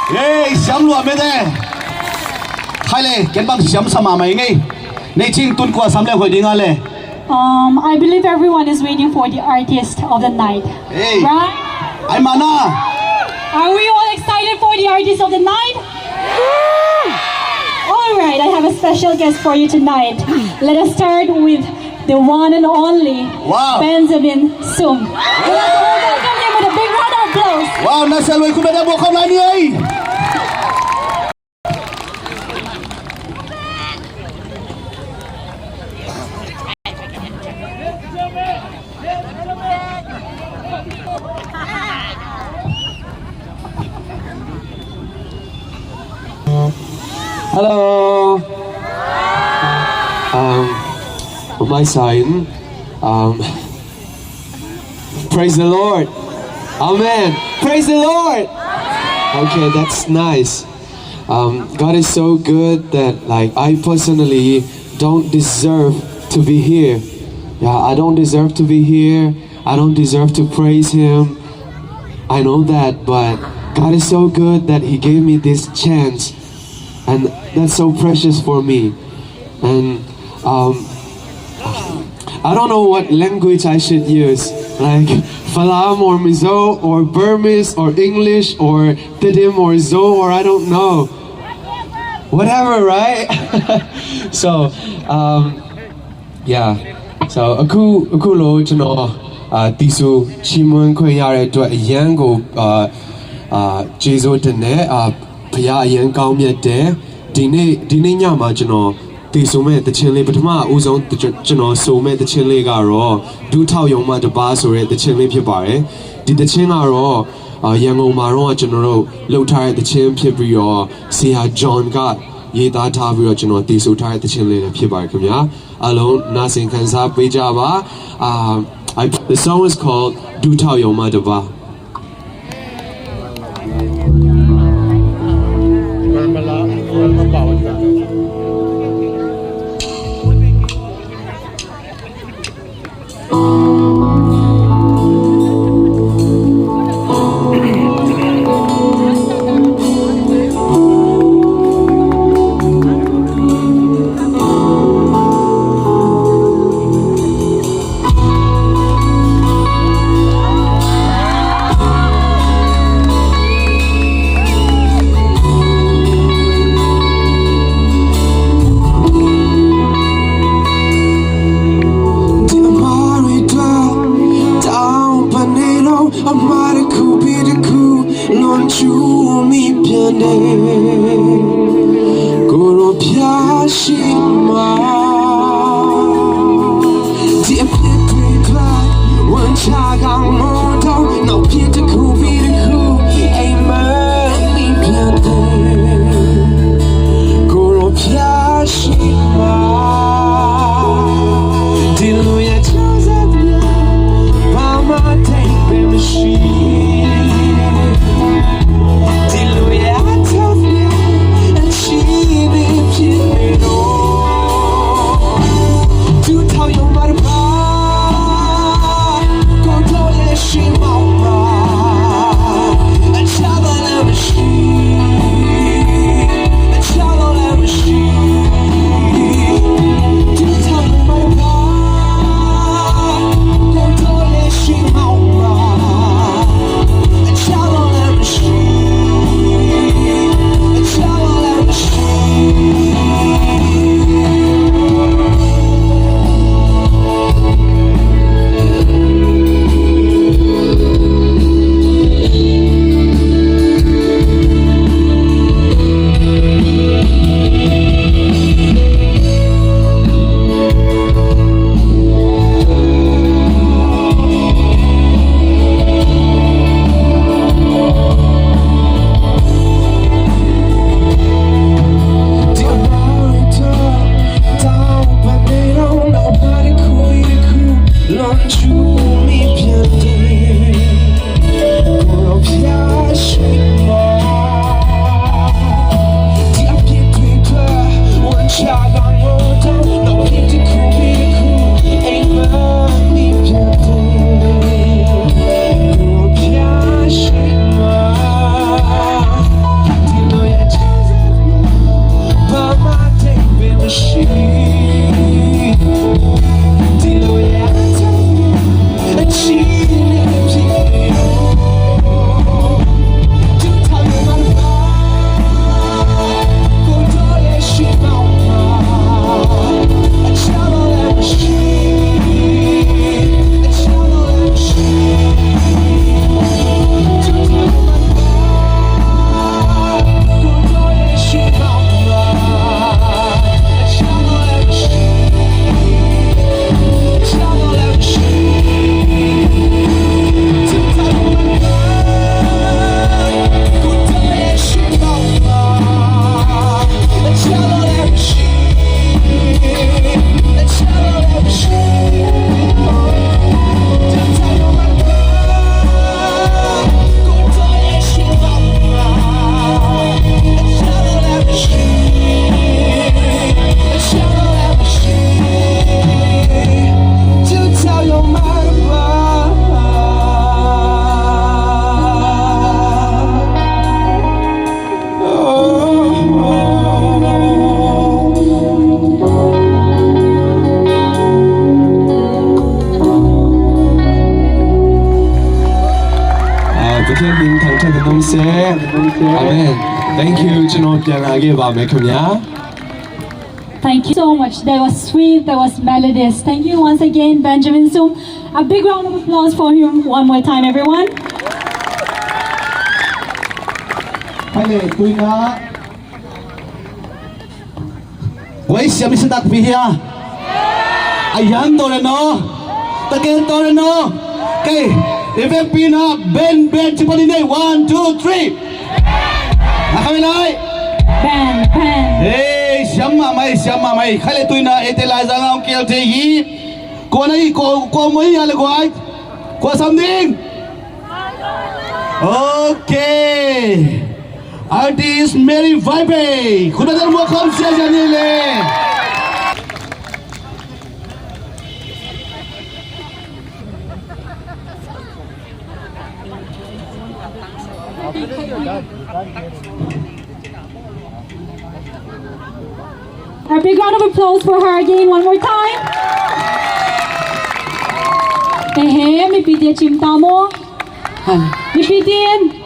Hey, siam lua me de. Hai le, ken bang siam sama mai ngai. Nei ching tun kwa sam le khoi ding ale. I believe everyone is waiting for the artist of the night. Hey. Right? Ai mana. Are we all excited for the artist of the night? Alright, I have a special guest for you tonight. Let us start with the one and only Benzamin Sum. Let us all welcome him with a big round of applause. Wow, nasal wai kumeda mo kham lai ni ai. Hello. On my side, praise the Lord. Amen. Praise the Lord. Okay, that's nice. God is so good that I personally don't deserve to be here. Yeah, I don't deserve to be here. I don't deserve to praise Him. I know that, but God is so good that He gave me this chance. And that's so precious for me. And I don't know what language I should use, like Falam or Mizo or Burmese or English or Didim or Zo or I don't know. Whatever, right? So, yeah. So, aku lo chano tisu chimon ko yare to yango Jesu dene Pia Yan Gao Mia De, Dine Yama Jano, the Sume, the Chile, but Ma Uzon, the Jano, Sume, the Chile Garo, do Tao Yoma the Basore, the Chile Pibare, did the Chinaro, Yango Maro General, low tire the Chin Pibrio, see how John got, Ye da Tavio Jano, the so tired the Chile Pibar Kumya, alone, nothing can stop Bijava. The song is called Do Tao Yoma the Ba. Mong se. Amen. Thank you. Chino pianage ba me kamya. Thank you so much. That was sweet, that was melodious. Thank you once again, Benzamin Sum. A big round of applause for him one more time, everyone. Hai tôi na. Wei siam is tak pihia. Ayan to no. Taken to no. Okay, event pina ben chipani nei 1 2 3. Nakami nai. Ben. Hey, siam mai. Khale tôi na etelaiza ngam kel te hi. Ko nai ko moi ale ko ai. Ko something. Okay. Artist Mary Vaiphei. Kuda welcome sia janile. A big round of applause for her again one more time. Mi pitia chim tamo. Mi pitin.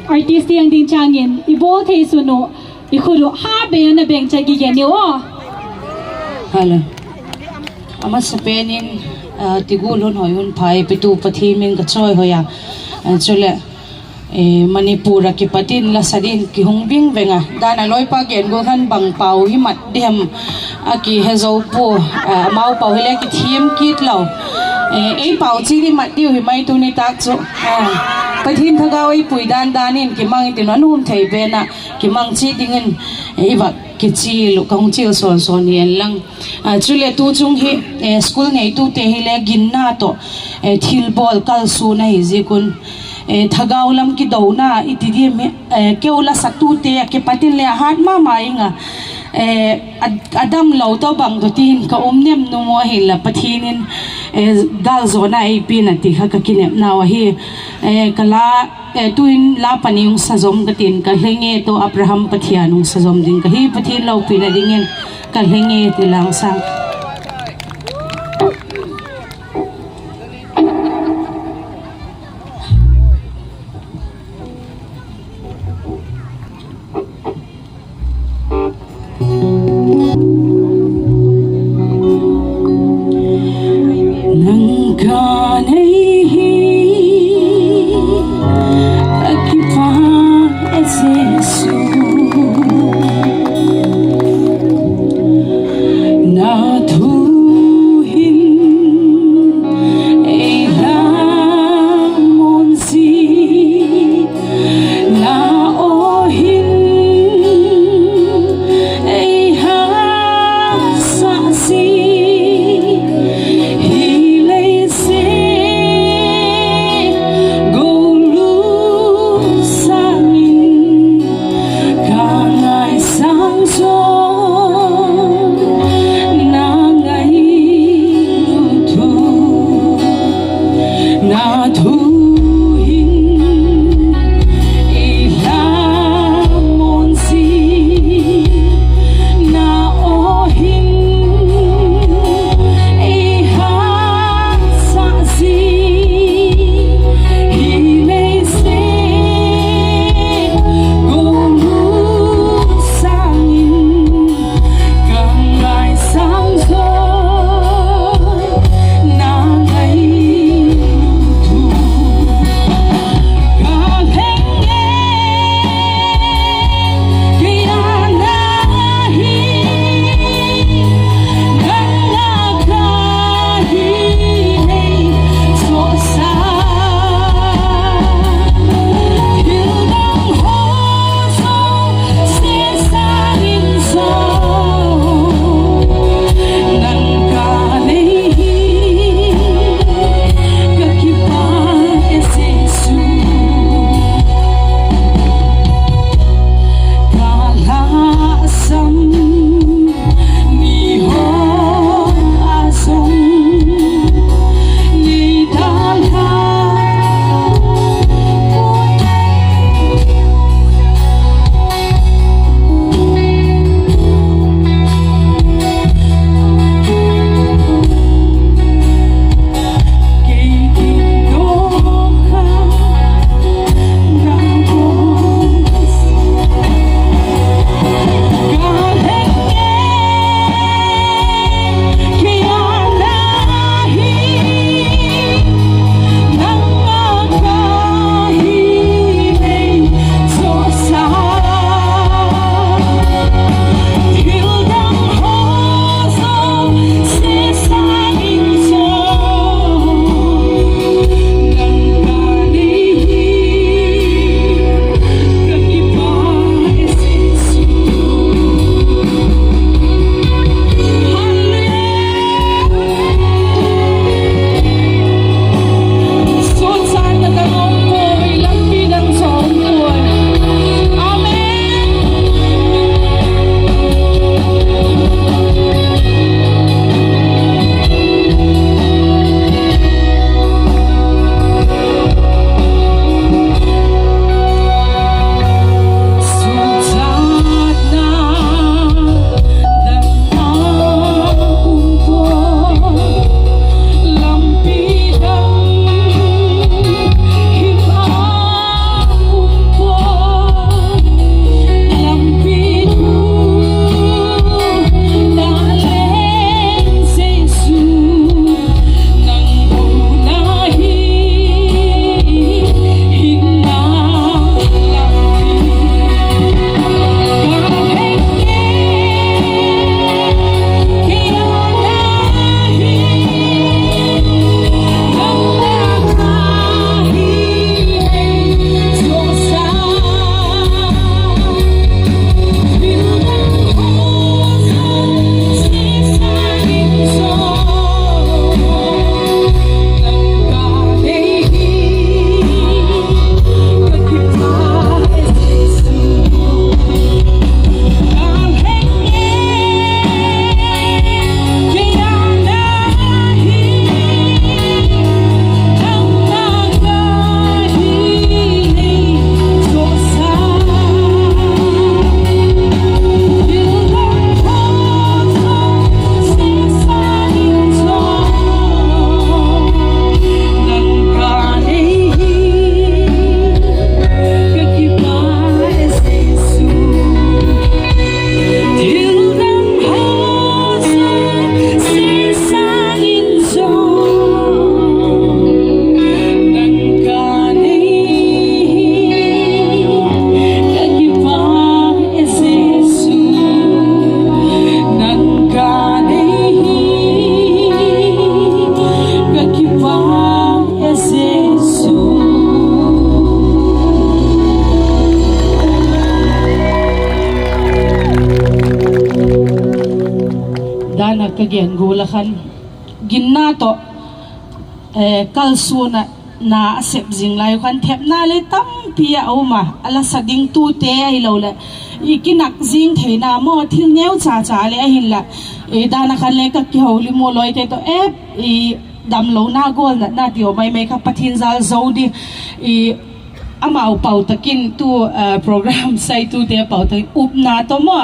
Artist yang ding changin. Ibo thei suno. Ikudo ha be na beng chagi geni o. Hala. Ama sapenin tigulon hoyun phai pitu pathi min ka choi hoya. Chule Manipura ki patin la sadin ki hungbing venga dana loi pa gen go khan bang pau hi mat dem aki hezo po mau pau hele ki thiem kit lo ei pau chi ni mat diu hi mai tu ni tak chu pathin thaga oi pui dan danin ki mang tin anum thei be na ki mang chi dingin ei ba ki chi lu kong chi son ni lang chule tu chung hi school nei tu te hi le gin na to thil bol kal su na hi zikun thagaulam ki dona itidi me keula satute ke patin le hat ma mainga adam lo to bang do tin ka omnem no mo hi la pathinin gal zona ai pin ati ha ka kinem na wa hi kala tuin la paniung sajom gatin ka lheng'e to Abraham Pathian ung sajom din ka hi pathin lo pin adingen ka lheng'e tilang sang na nga kagyan gula kan ginna to kalsuna na asep jing lai kan thep na le tam pia oma ala sading tu te ai lo la ikinak jing theina mo thil neu cha cha le a hin la dana kan le ka ki holi mo loi te to dam lo na gol na tio mai ka pathin zal zodi amau pau takin tu program sai tu te pau ta up na to mo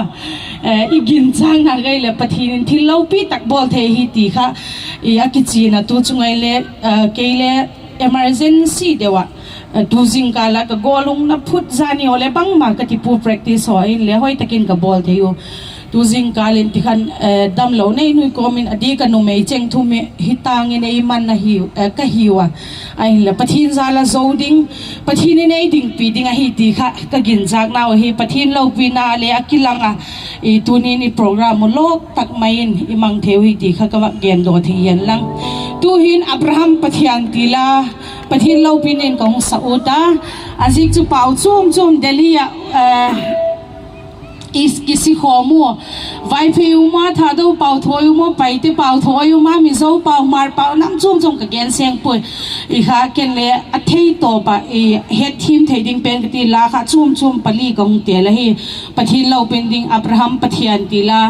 igin chang na gai le pathin thil lo pi tak bol the hi ti kha akichi na tu chungai le keile emergency dewa tu jing kala ka golung na phut zani ole bang ma ka ti pu practice hoi le hoi takin ka bol the yo tu jing kalin ti khan dam lo nei nui komin adi ka no mei cheng thu me hitang nei man na hi ka hiwa ai la pathin zala zoding pathin nei ding pi ding a hi ti kha ka gin jak na hi pathin lo pi na le akilanga tu ni program mo lok tak main imang theu hi ti kha ka gen do thi yan lang tu hin Abraham Pathian tila pathin lo pi nen kong sauta azik chu pau chum delia is kisi khomu Vaiphei uma tha do pau thoi uma pai te pau thoi uma mi zo pau mar pau nam chum ka gen seng pui I kha ken le a thei to pa head team thading pen ti la kha chum pali kong te la hi pathin lo pending Abraham Pathian ti la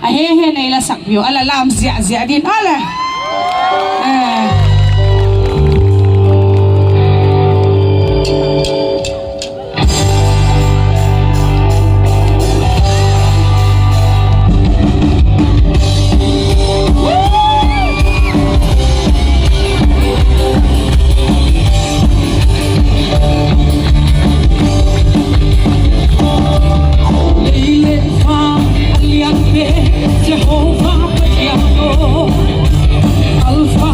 a he nei la sakbio ala lam zia din ala Jehovah, Alpha,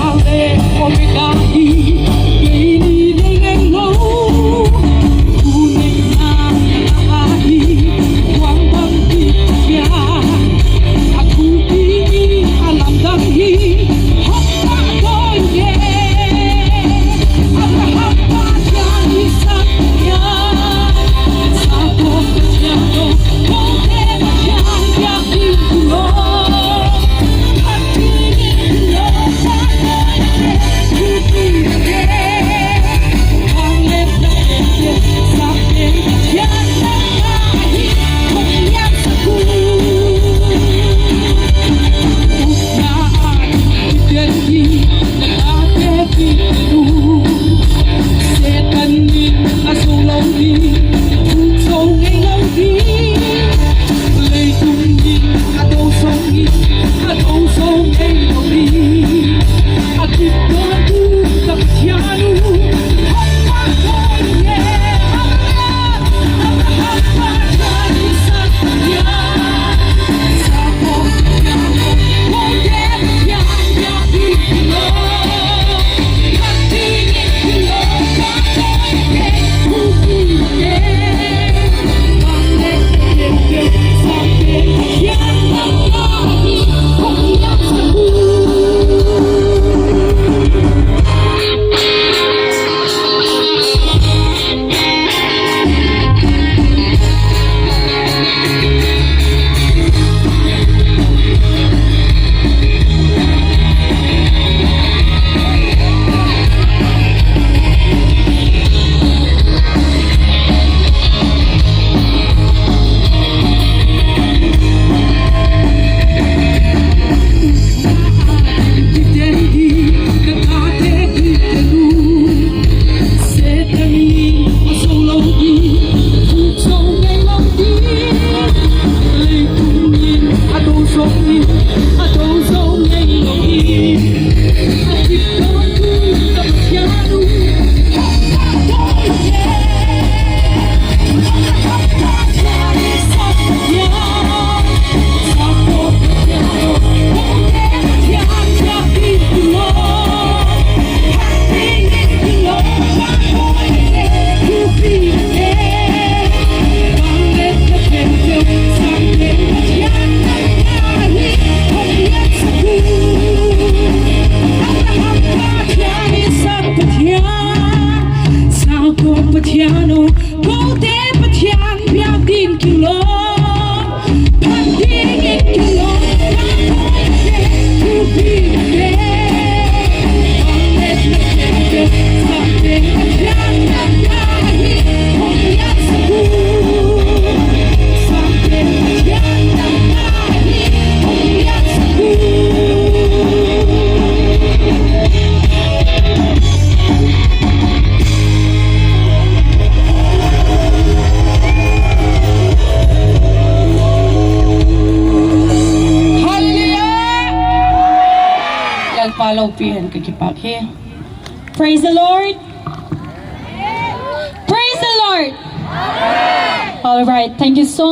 follow pian kakipak he. Praise the Lord. Praise the Lord. All right, thank you so